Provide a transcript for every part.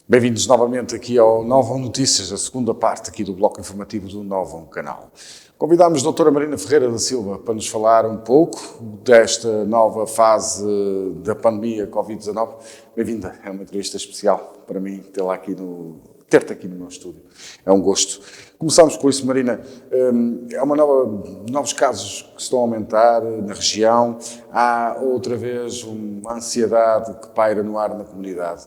Bem-vindos novamente aqui ao Novum Notícias, a segunda parte aqui do bloco informativo do Novum Canal. Convidámos a doutora Marina Ferreira da Silva para nos falar um pouco desta nova fase da pandemia Covid-19. Bem-vinda, é uma entrevista especial para mim ter-te aqui no meu estúdio. É um gosto. Começamos com isso, Marina. Novos casos que estão a aumentar na região. Há outra vez uma ansiedade que paira no ar na comunidade.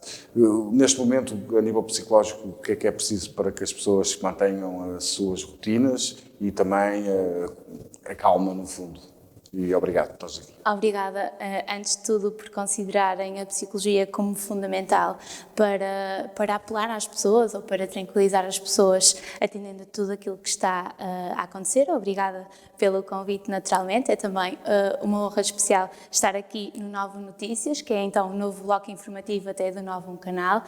Neste momento, a nível psicológico, o que é preciso para que as pessoas mantenham as suas rotinas e também a calma, no fundo? E obrigado por estares aqui. Obrigada, antes de tudo, por considerarem a psicologia como fundamental para apelar às pessoas ou para tranquilizar as pessoas, atendendo a tudo aquilo que está a acontecer. Obrigada pelo convite, naturalmente. É também uma honra especial estar aqui no Novum Notícias, que é então um novo bloco informativo até do Novum Canal.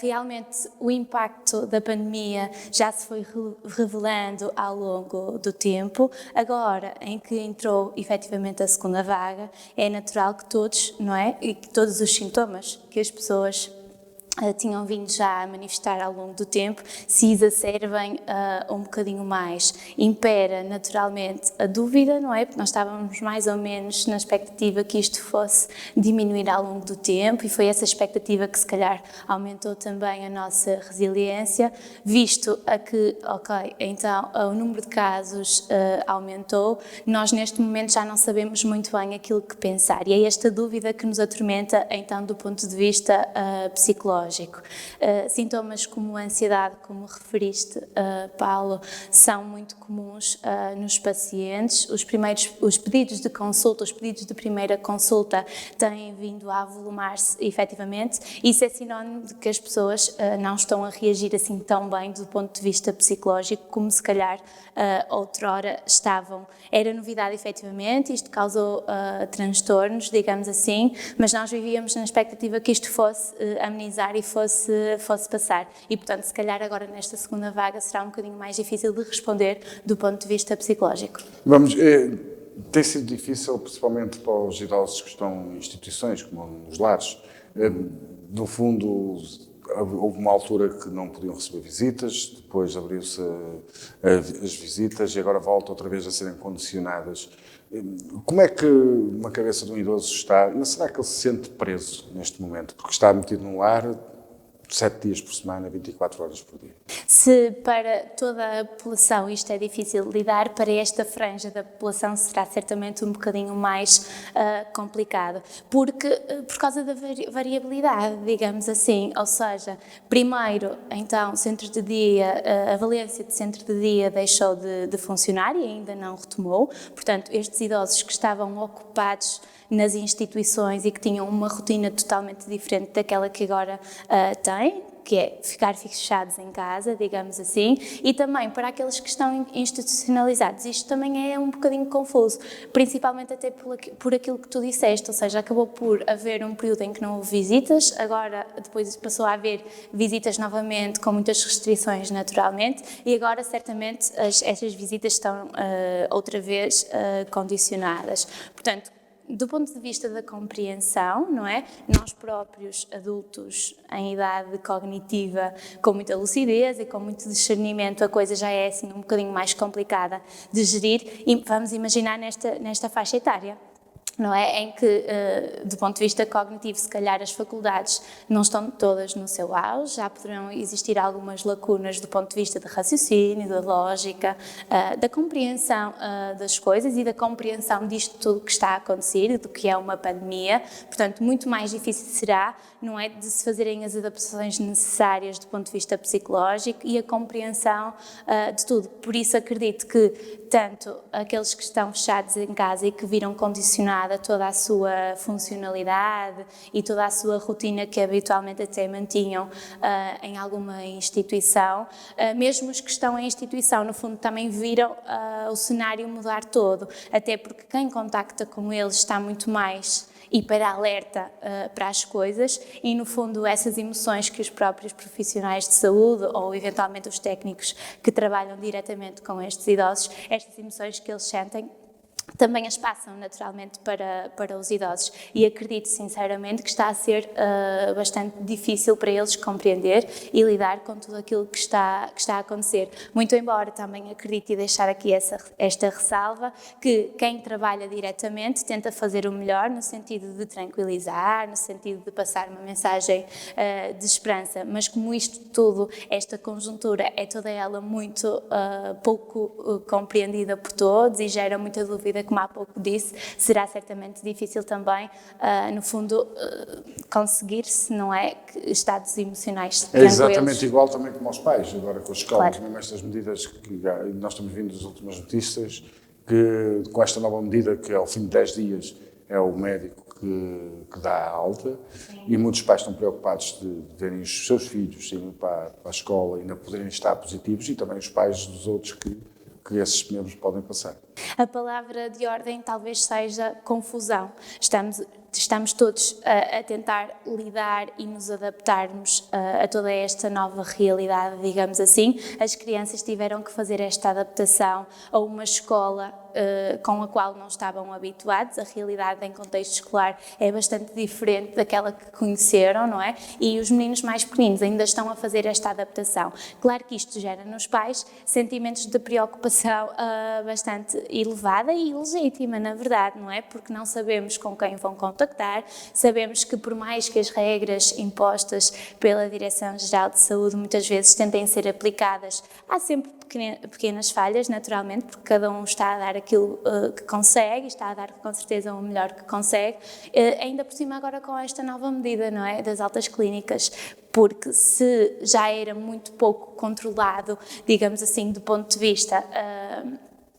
Realmente, o impacto da pandemia já se foi revelando ao longo do tempo. Agora, em que entrou efetivamente a segunda vaga, é natural que todos, não é? E que todos os sintomas que as pessoas tinham vindo já a manifestar ao longo do tempo se exacerbem um bocadinho mais. Impera naturalmente a dúvida, não é? Porque nós estávamos mais ou menos na expectativa que isto fosse diminuir ao longo do tempo e foi essa expectativa que se calhar aumentou também a nossa resiliência, visto a que, então o número de casos aumentou, nós neste momento já não sabemos muito bem aquilo que pensar e é esta dúvida que nos atormenta então do ponto de vista psicológico. Sintomas como a ansiedade, como referiste, Paulo, são muito comuns nos pacientes. Os pedidos de consulta, os pedidos de primeira consulta têm vindo a avolumar-se efetivamente. Isso é sinónimo de que as pessoas não estão a reagir assim tão bem do ponto de vista psicológico como se calhar outrora estavam. Era novidade efetivamente, isto causou transtornos, digamos assim, mas nós vivíamos na expectativa que isto fosse amenizar e fosse passar. E, portanto, se calhar agora nesta segunda vaga será um bocadinho mais difícil de responder do ponto de vista psicológico. Tem sido difícil, principalmente para os idosos que estão em instituições, como nos lares. No fundo, houve uma altura que não podiam receber visitas, depois abriu-se as visitas e agora volta outra vez a serem condicionadas. Como é que uma cabeça de um idoso está? Será que ele se sente preso neste momento? Porque está metido num lar 7 dias por semana, 24 horas por dia. Se para toda a população isto é difícil de lidar, para esta franja da população será certamente um bocadinho mais complicado, porque por causa da variabilidade, digamos assim, ou seja, primeiro, então, centros de dia, a valência de centro de dia deixou de funcionar e ainda não retomou, portanto, estes idosos que estavam ocupados nas instituições e que tinham uma rotina totalmente diferente daquela que agora têm, que é ficar fechados em casa, digamos assim, e também para aqueles que estão institucionalizados. Isto também é um bocadinho confuso, principalmente até por aquilo que tu disseste, ou seja, acabou por haver um período em que não houve visitas, agora depois passou a haver visitas novamente, com muitas restrições naturalmente, e agora certamente estas visitas estão outra vez condicionadas. Portanto, do ponto de vista da compreensão, não é? Nós próprios, adultos em idade cognitiva, com muita lucidez e com muito discernimento, a coisa já é assim um bocadinho mais complicada de gerir e vamos imaginar nesta faixa etária. Não é? Em que, do ponto de vista cognitivo, se calhar as faculdades não estão todas no seu auge, já poderão existir algumas lacunas do ponto de vista de raciocínio, da lógica, da compreensão das coisas e da compreensão disto tudo que está a acontecer, do que é uma pandemia. Portanto, muito mais difícil será, não é, de se fazerem as adaptações necessárias do ponto de vista psicológico e a compreensão de tudo. Por isso acredito que tanto aqueles que estão fechados em casa e que viram condicionada toda a sua funcionalidade e toda a sua rotina que habitualmente até mantinham em alguma instituição, mesmo os que estão em instituição, no fundo, também viram o cenário mudar todo, até porque quem contacta com eles está muito mais hiperalerta para as coisas e, no fundo, essas emoções que os próprios profissionais de saúde ou, eventualmente, os técnicos que trabalham diretamente com estes idosos, estas emoções que eles sentem também as passam naturalmente para os idosos, e acredito sinceramente que está a ser bastante difícil para eles compreender e lidar com tudo aquilo que está a acontecer. Muito embora também acredito, e deixar aqui esta ressalva, que quem trabalha diretamente tenta fazer o melhor no sentido de tranquilizar, no sentido de passar uma mensagem de esperança, mas como isto tudo, esta conjuntura é toda ela muito pouco compreendida por todos e gera muita dúvida, como há pouco disse, será certamente difícil também, no fundo, conseguir-se, não é, estados emocionais tranquilos. É exatamente igual também como aos pais, agora com as escolas, Claro. mesmo estas medidas que nós estamos vindo das últimas notícias, que com esta nova medida, que ao fim de 10 dias é o médico que dá a alta. Sim. E muitos pais estão preocupados de verem os seus filhos irem para a escola e ainda poderem estar positivos, e também os pais dos outros que esses membros podem passar. A palavra de ordem talvez seja confusão. Estamos todos a tentar lidar e nos adaptarmos a toda esta nova realidade, digamos assim. As crianças tiveram que fazer esta adaptação a uma escola com a qual não estavam habituados. A realidade em contexto escolar é bastante diferente daquela que conheceram, não é? E os meninos mais pequeninos ainda estão a fazer esta adaptação. Claro que isto gera nos pais sentimentos de preocupação bastante elevada e legítima, na verdade, não é? Porque não sabemos com quem vão contactar, sabemos que por mais que as regras impostas pela Direção-Geral de Saúde muitas vezes tentem ser aplicadas, há sempre pequenas falhas, naturalmente, porque cada um está a dar aquilo que consegue, está a dar com certeza o melhor que consegue, ainda por cima agora com esta nova medida, não é, das altas clínicas, porque se já era muito pouco controlado, digamos assim, do ponto de vista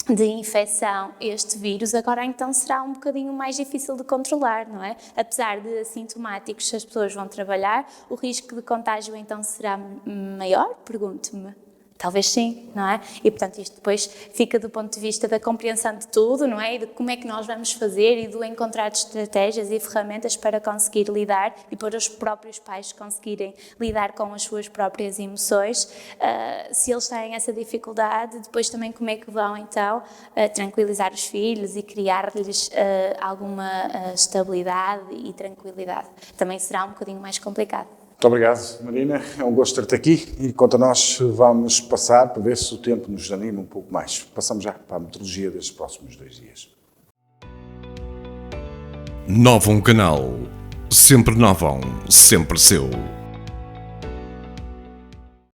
de infecção este vírus, agora então será um bocadinho mais difícil de controlar, não é? Apesar de assintomáticos, se as pessoas vão trabalhar, o risco de contágio então será maior? Pergunto-me. Talvez sim, não é? E, portanto, isto depois fica do ponto de vista da compreensão de tudo, não é? E de como é que nós vamos fazer e do encontrar de estratégias e ferramentas para conseguir lidar e para os próprios pais conseguirem lidar com as suas próprias emoções. Se eles têm essa dificuldade, depois também como é que vão, então, tranquilizar os filhos e criar-lhes alguma estabilidade e tranquilidade. Também será um bocadinho mais complicado. Muito obrigado, Marina. É um gosto ter-te aqui, e quanto a nós vamos passar para ver se o tempo nos anima um pouco mais. Passamos já para a meteorologia destes próximos 2 dias. Novum Canal. Sempre Novum, sempre seu.